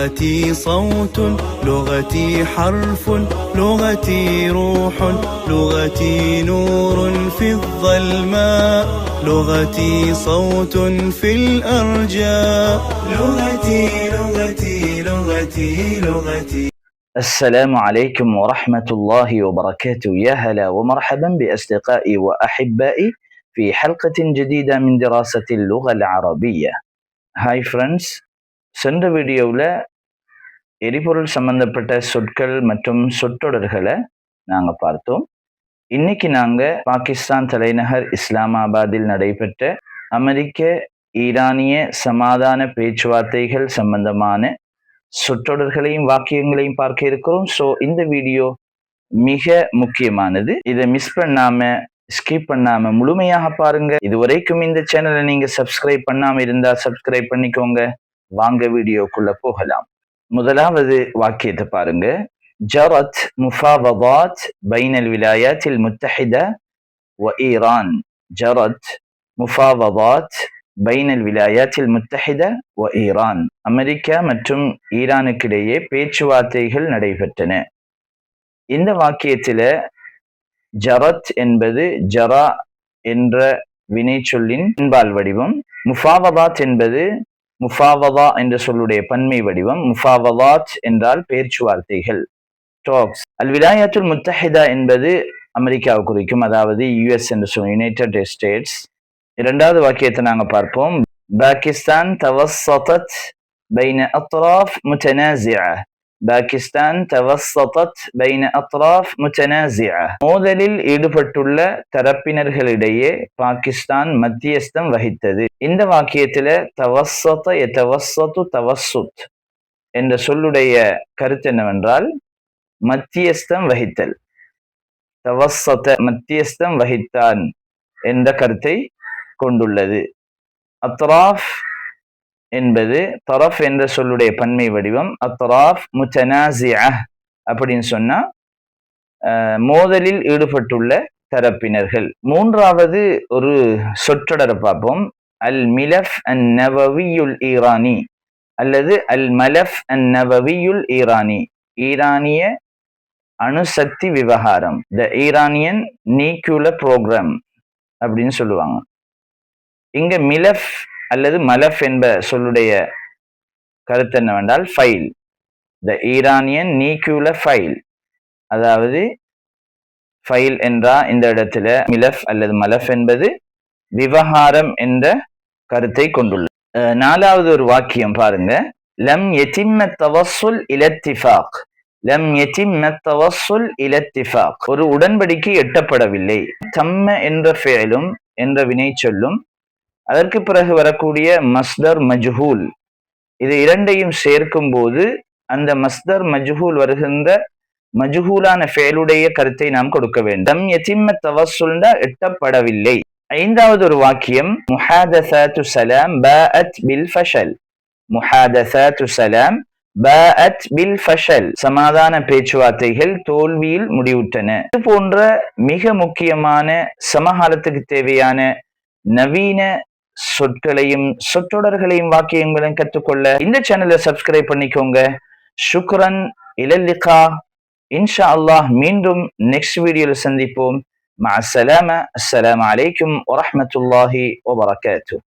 لغتي صوت، لغتي حرف، لغتي روح، لغتي نور في الظلماء، لغتي صوت في الأرجاء، لغتي لغتي لغتي لغتي. السلام عليكم ورحمة الله وبركاته. يا هلا ومرحبا بأصدقائي وأحبائي في حلقة جديدة من دراسة اللغة العربية. Hi friends, சென்ற வீடியோவில் எரிபொருள் சம்பந்தப்பட்ட சொற்கள் மற்றும் சொற்றொடர்களை நாங்கள் பார்த்தோம். இன்னைக்கு நாங்கள் பாகிஸ்தான் தலைநகர் இஸ்லாமாபாத்தில் நடைபெற்ற அமெரிக்க ஈரானிய சமாதான பேச்சுவார்த்தைகள் சம்பந்தமான சொற்றொடர்களையும் வாக்கியங்களையும் பார்க்க இருக்கிறோம். ஸோ இந்த வீடியோ மிக முக்கியமானது. இதை மிஸ் பண்ணாம ஸ்கிப் பண்ணாம முழுமையாக பாருங்க. இதுவரைக்கும் இந்த சேனலை நீங்க சப்ஸ்கிரைப் பண்ணாம இருந்தா சப்ஸ்கிரைப் பண்ணிக்கோங்க. வாங்க வீடியோக்குள்ள போகலாம். முதலாவது வாக்கியத்தை பாருங்க. ஜரத் முஃபாவதாத் பைனல் விலாயாத்தில் முத்தஹிதா வ ஈரான். ஜரத் முஃபாவதாத் பைனல் விலாயாத்தில் முத்தஹிதா வ ஈரான். அமெரிக்கா மற்றும் ஈரானுக்கிடையே பேச்சுவார்த்தைகள் நடைபெற்றன. இந்த வாக்கியத்தில ஜரத் என்பது ஜரா என்ற வினை சொல்லின் பின்பால் வடிவம். முஃபாவதாத் என்பது முஃபாவதா என்ற சொல்லுடைய பன்மை வடிவம். முஃபாவதாத் என்றால் பேச்சுவார்த்தைகள், டாக்ஸ். அல் விலாயாத்துல் முத்தஹிதா என்பது அமெரிக்காவை குறிக்கும், அதாவது யுஎஸ் என்று சொல்லும், யுனைடெட் ஸ்டேட்ஸ். இரண்டாவது வாக்கியத்தை நாங்க பார்ப்போம். பாகிஸ்தான் தவஸ்ஸதத் பைன அத்ராஃப் முத்தனாஸிஅ. பாகிஸ்தான் தவஸ்ஸதத் பைன அத்ராஃப் முத்தனாஸிஅ. மோதலில் ஈடுபட்டுள்ள தரப்பினர்களிடையே பாகிஸ்தான் மத்தியஸ்தம் வகித்தது. இந்த வாக்கியத்துல தவஸ்ஸத யதவஸ்ஸது தவஸ்ஸுத் என்ற சொல்லுடைய கருத்து என்னவென்றால் மத்தியஸ்தம் வகித்தல். தவஸ்ஸத மத்தியஸ்தம் வகித்தான் என்ற கருத்தை கொண்டுள்ளது. அத்ராஃப் என்பது தரஃப் என்ற சொல்லுடைய பன்மை வடிவம். அத்ராஃப் முத்தனாஸிஅ அப்படின்னு சொன்னா மோதலில் ஈடுபட்டுள்ள தரப்பினர்கள். மூன்றாவது ஒரு சொற்றொடரை பார்ப்போம். அல் மிலஃப் அன் நவவியுல் ஈரானி அல்லது அல் மலஃப் அன் நவவியுல் ஈரானி. ஈரானிய அணுசக்தி விவகாரம், த ஈரானியன் நியூக்ளியர் ப்ரோக்ராம் அப்படின்னு சொல்லுவாங்க. இங்க மிலஃப் அல்லது மலஃப் என்ப சொல்லுடைய கருத்து என்னவென்றால் ஃபைல், த ஈரானியன் நியூக்ளியர் ஃபைல். அதாவது ஃபைல் என்றா இந்த இடத்துல மிலஃப் அல்லது மலஃப் என்பது விவகாரம் என்ற கருத்தை கொண்டுள்ளது. நாலாவது ஒரு வாக்கியம் பாருங்க. லம் யதிம்ம தவஸ்ஸுல் இல இத்திஃபாக். லம் யதிம்ம தவஸ்ஸுல் இல இத்திஃபாக். ஒரு உடன்படிக்கை எட்டப்படவில்லை. தம்ம என்ற ஃபெயலும் என்ற வினை சொல்லும், அதற்கு பிறகு வரக்கூடிய மஸ்தர் மஜ்ஹூல், இது இரண்டையும் சேர்க்கும் போது அந்த மஸ்தர் மஜ்ஹூல் வருகின்ற மஜ்ஹூலான ஃபெயலுடைய கருத்தை நாம் கொடுக்க வேண்டும். யதிம்ம தவஸ்ஸுல்னா எட்டப்படவில்லை. ஐந்தாவது ஒரு வாக்கியம். முஹாதஸாத்து ஸலாம் பாஅத் பில் ஃபஷல். முஹாதஸாத்து ஸலாம் பாஅத் பில் ஃபஷல். சமாதான பேச்சுவார்த்தைகள் தோல்வியில் முடிவுற்றன. இது போன்ற மிக முக்கியமான சமகாலத்துக்கு தேவையான நவீன சொற்களையும் சொற்றொடர்களையும் வாக்கியங்களையும் கற்றுக்கொள்ள இந்த சேனலை சப்ஸ்கிரைப் பண்ணிக்கோங்க. ஷுக்ரன், இலல் லிகா. இன்ஷா அல்லாஹ் மீண்டும் நெக்ஸ்ட் வீடியோல சந்திப்போம். மஅ ஸலாமா. அஸ்ஸலாமு அலைக்கும் வரஹ்மத்துல்லாஹி வபரகாத்துஹு.